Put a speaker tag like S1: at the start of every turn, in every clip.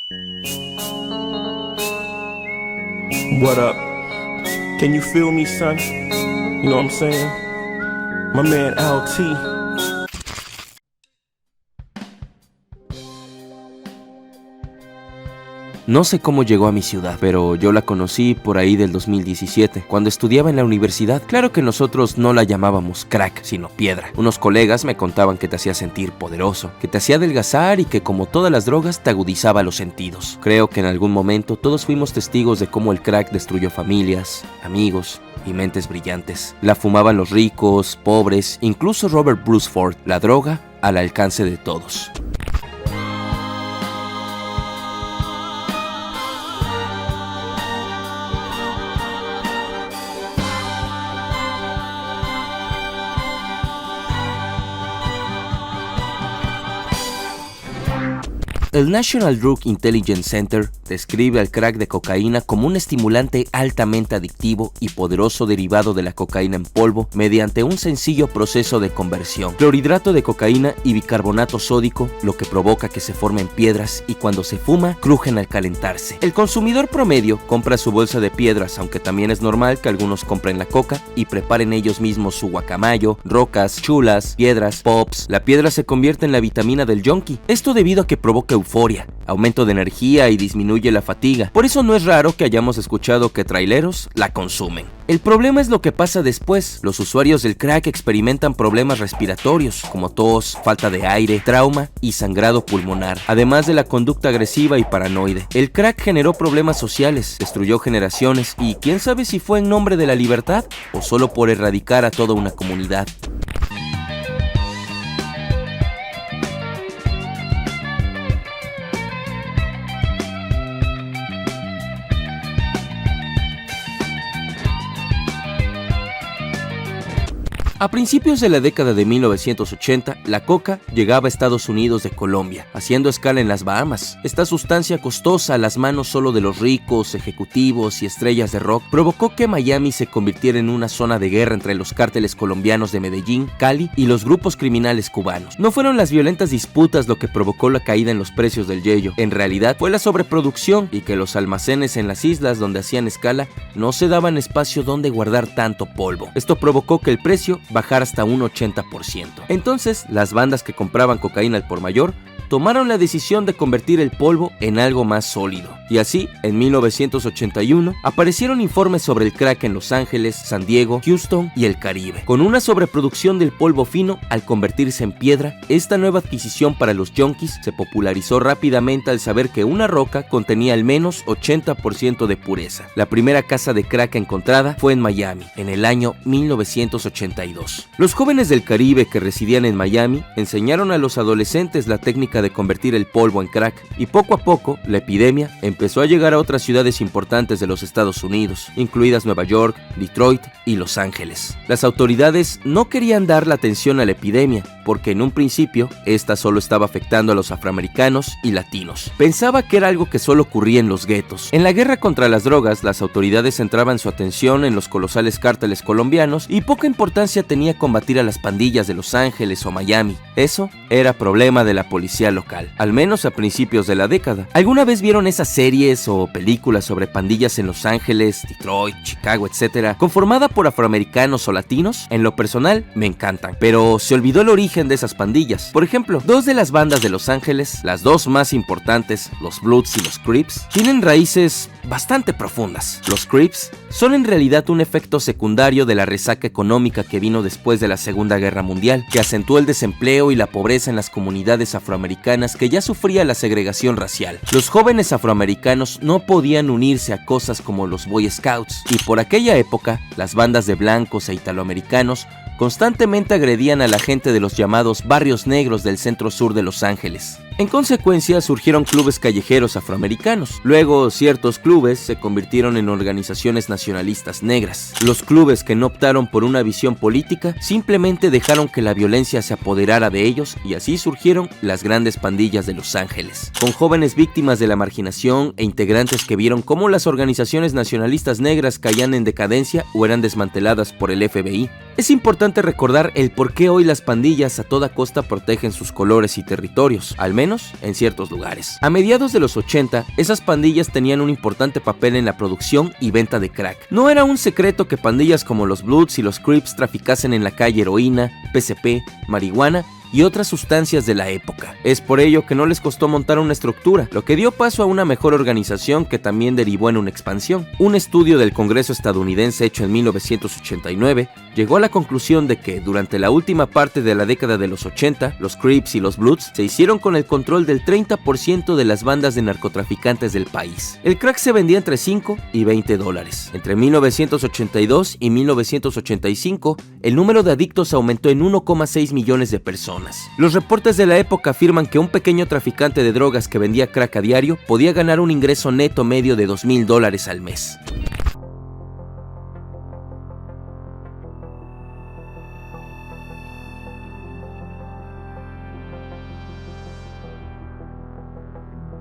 S1: What up? Can you feel me, son? You know what I'm saying? My man LT.
S2: No sé cómo llegó a mi ciudad, pero yo la conocí por ahí del 2017, cuando estudiaba en la universidad. Claro que nosotros no la llamábamos crack, sino piedra. Unos colegas me contaban que te hacía sentir poderoso, que te hacía adelgazar y que, como todas las drogas, te agudizaba los sentidos. Creo que en algún momento todos fuimos testigos de cómo el crack destruyó familias, amigos y mentes brillantes. La fumaban los ricos, pobres, incluso Robert Bruce Ford. La droga al alcance de todos. El National Drug Intelligence Center describe al crack de cocaína como un estimulante altamente adictivo y poderoso derivado de la cocaína en polvo mediante un sencillo proceso de conversión. Clorhidrato de cocaína y bicarbonato sódico, lo que provoca que se formen piedras y cuando se fuma, crujen al calentarse. El consumidor promedio compra su bolsa de piedras, aunque también es normal que algunos compren la coca y preparen ellos mismos su guacamayo, rocas, chulas, piedras, pops. La piedra se convierte en la vitamina del junkie. Esto debido a que provoca euforia, aumento de energía y disminuye la fatiga. Por eso no es raro que hayamos escuchado que traileros la consumen. El problema es lo que pasa después. Los usuarios del crack experimentan problemas respiratorios, como tos, falta de aire, trauma y sangrado pulmonar, además de la conducta agresiva y paranoide. El crack generó problemas sociales, destruyó generaciones y quién sabe si fue en nombre de la libertad o solo por erradicar a toda una comunidad. A principios de la década de 1980, la coca llegaba a Estados Unidos de Colombia, haciendo escala en las Bahamas. Esta sustancia costosa a las manos solo de los ricos, ejecutivos y estrellas de rock provocó que Miami se convirtiera en una zona de guerra entre los cárteles colombianos de Medellín, Cali y los grupos criminales cubanos. No fueron las violentas disputas lo que provocó la caída en los precios del yello. En realidad fue la sobreproducción y que los almacenes en las islas donde hacían escala no se daban espacio donde guardar tanto polvo. Esto provocó que el precio bajar hasta un 80%. Entonces, las bandas que compraban cocaína al por mayor tomaron la decisión de convertir el polvo en algo más sólido. Y así, en 1981, aparecieron informes sobre el crack en Los Ángeles, San Diego, Houston y el Caribe. Con una sobreproducción del polvo fino al convertirse en piedra, esta nueva adquisición para los junkies se popularizó rápidamente al saber que una roca contenía al menos 80% de pureza. La primera casa de crack encontrada fue en Miami, en el año 1982. Los jóvenes del Caribe que residían en Miami enseñaron a los adolescentes la técnica de convertir el polvo en crack y poco a poco la epidemia empezó a llegar a otras ciudades importantes de los Estados Unidos, incluidas Nueva York, Detroit y Los Ángeles. Las autoridades no querían dar la atención a la epidemia porque en un principio esta solo estaba afectando a los afroamericanos y latinos. Pensaba que era algo que solo ocurría en los guetos. En la guerra contra las drogas, las autoridades centraban su atención en los colosales cárteles colombianos y poca importancia tenía combatir a las pandillas de Los Ángeles o Miami. Eso era problema de la policía local, al menos a principios de la década. ¿Alguna vez vieron esas series o películas sobre pandillas en Los Ángeles, Detroit, Chicago, etcétera, conformada por afroamericanos o latinos? En lo personal, me encantan, pero se olvidó el origen de esas pandillas. Por ejemplo, dos de las bandas de Los Ángeles, las dos más importantes, los Bloods y los Crips, tienen raíces bastante profundas. Los Crips son en realidad un efecto secundario de la resaca económica que vino después de la Segunda Guerra Mundial, que acentuó el desempleo y la pobreza en las comunidades afroamericanas que ya sufría la segregación racial. Los jóvenes afroamericanos no podían unirse a cosas como los Boy Scouts, y por aquella época, las bandas de blancos e italoamericanos constantemente agredían a la gente de los llamados barrios negros del centro sur de Los Ángeles. En consecuencia, surgieron clubes callejeros afroamericanos. Luego, ciertos clubes se convirtieron en organizaciones nacionalistas negras. Los clubes que no optaron por una visión política simplemente dejaron que la violencia se apoderara de ellos y así surgieron las grandes pandillas de Los Ángeles, con jóvenes víctimas de la marginación e integrantes que vieron cómo las organizaciones nacionalistas negras caían en decadencia o eran desmanteladas por el FBI. Es importante recordar el por qué hoy las pandillas a toda costa protegen sus colores y territorios, al menos menos en ciertos lugares. A mediados de los 80, esas pandillas tenían un importante papel en la producción y venta de crack. No era un secreto que pandillas como los Bloods y los Crips traficasen en la calle heroína, PCP, marihuana y otras sustancias de la época. Es por ello que no les costó montar una estructura, lo que dio paso a una mejor organización que también derivó en una expansión. Un estudio del Congreso estadounidense hecho en 1989 llegó a la conclusión de que durante la última parte de la década de los 80, los Crips y los Bloods se hicieron con el control del 30% de las bandas de narcotraficantes del país. El crack se vendía entre 5 y 20 dólares. Entre 1982 y 1985, el número de adictos aumentó en 1,6 millones de personas. Los reportes de la época afirman que un pequeño traficante de drogas que vendía crack a diario podía ganar un ingreso neto medio de $2,000 al mes.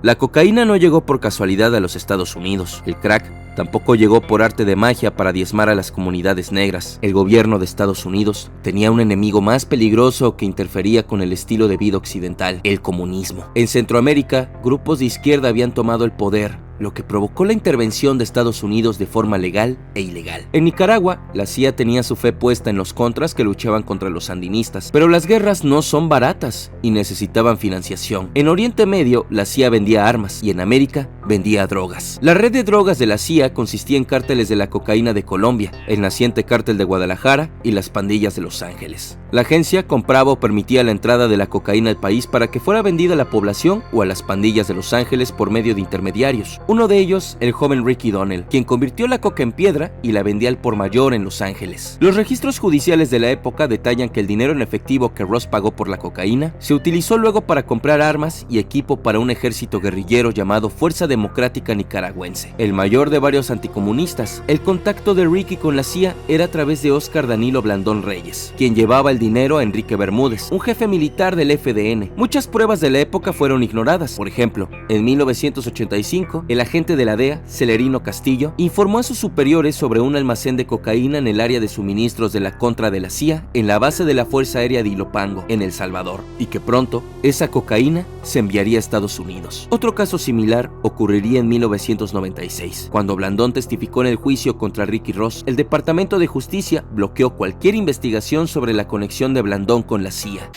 S2: La cocaína no llegó por casualidad a los Estados Unidos. El crack tampoco llegó por arte de magia para diezmar a las comunidades negras. El gobierno de Estados Unidos tenía un enemigo más peligroso que interfería con el estilo de vida occidental: el comunismo. En Centroamérica, grupos de izquierda habían tomado el poder, lo que provocó la intervención de Estados Unidos de forma legal e ilegal. En Nicaragua, la CIA tenía su fe puesta en los contras que luchaban contra los sandinistas, pero las guerras no son baratas y necesitaban financiación. En Oriente Medio, la CIA vendía armas y en América vendía drogas. La red de drogas de la CIA consistía en cárteles de la cocaína de Colombia, el naciente cártel de Guadalajara y las pandillas de Los Ángeles. La agencia compraba o permitía la entrada de la cocaína al país para que fuera vendida a la población o a las pandillas de Los Ángeles por medio de intermediarios. Uno de ellos, el joven Ricky Donnell, quien convirtió la coca en piedra y la vendía al por mayor en Los Ángeles. Los registros judiciales de la época detallan que el dinero en efectivo que Ross pagó por la cocaína se utilizó luego para comprar armas y equipo para un ejército guerrillero llamado Fuerza Democrática Nicaragüense, el mayor de varios anticomunistas. El contacto de Ricky con la CIA era a través de Oscar Danilo Blandón Reyes, quien llevaba el dinero a Enrique Bermúdez, un jefe militar del FDN. Muchas pruebas de la época fueron ignoradas. Por ejemplo, en 1985, el agente de la DEA, Celerino Castillo, informó a sus superiores sobre un almacén de cocaína en el área de suministros de la contra de la CIA en la base de la Fuerza Aérea de Ilopango, en El Salvador, y que pronto esa cocaína se enviaría a Estados Unidos. Otro caso similar ocurriría en 1996, cuando Blandón testificó en el juicio contra Ricky Ross. El Departamento de Justicia bloqueó cualquier investigación sobre la conexión de Blandón con la CIA.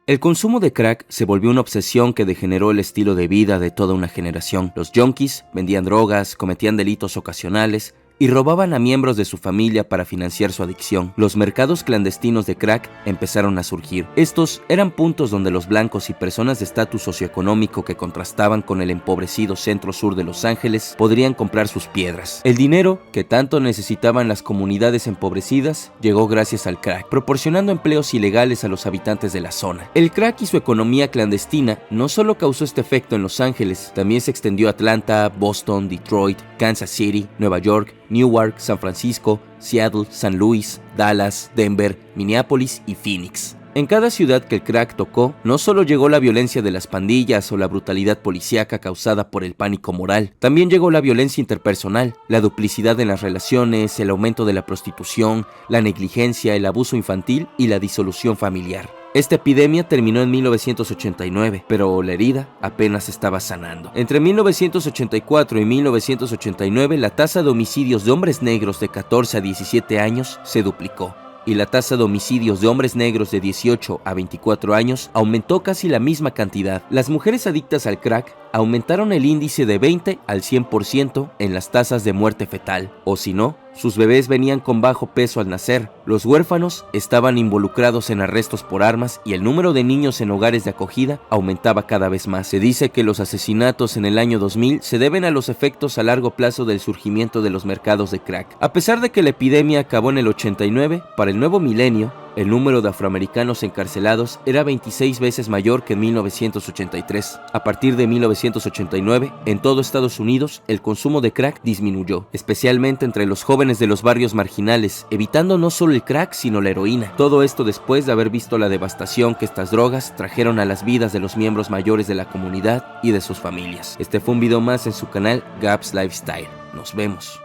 S2: El consumo de crack se volvió una obsesión que degeneró el estilo de vida de toda una generación. Los junkies vendían drogas, cometían delitos ocasionales y robaban a miembros de su familia para financiar su adicción. Los mercados clandestinos de crack empezaron a surgir. Estos eran puntos donde los blancos y personas de estatus socioeconómico que contrastaban con el empobrecido centro-sur de Los Ángeles podrían comprar sus piedras. El dinero que tanto necesitaban las comunidades empobrecidas llegó gracias al crack, proporcionando empleos ilegales a los habitantes de la zona. El crack y su economía clandestina no solo causó este efecto en Los Ángeles, también se extendió a Atlanta, Boston, Detroit, Kansas City, Nueva York, Newark, San Francisco, Seattle, San Luis, Dallas, Denver, Minneapolis y Phoenix. En cada ciudad que el crack tocó, no solo llegó la violencia de las pandillas o la brutalidad policíaca causada por el pánico moral, también llegó la violencia interpersonal, la duplicidad en las relaciones, el aumento de la prostitución, la negligencia, el abuso infantil y la disolución familiar. Esta epidemia terminó en 1989, pero la herida apenas estaba sanando. Entre 1984 y 1989, la tasa de homicidios de hombres negros de 14 a 17 años se duplicó, y la tasa de homicidios de hombres negros de 18 a 24 años aumentó casi la misma cantidad. Las mujeres adictas al crack aumentaron el índice de 20 al 100% en las tasas de muerte fetal, o si no, sus bebés venían con bajo peso al nacer, los huérfanos estaban involucrados en arrestos por armas y el número de niños en hogares de acogida aumentaba cada vez más. Se dice que los asesinatos en el año 2000 se deben a los efectos a largo plazo del surgimiento de los mercados de crack. A pesar de que la epidemia acabó en el 89, para el nuevo milenio, el número de afroamericanos encarcelados era 26 veces mayor que en 1983. A partir de 1989, en todo Estados Unidos, el consumo de crack disminuyó, especialmente entre los jóvenes de los barrios marginales, evitando no solo el crack, sino la heroína. Todo esto después de haber visto la devastación que estas drogas trajeron a las vidas de los miembros mayores de la comunidad y de sus familias. Este fue un video más en su canal Gabs Lifestyle. Nos vemos.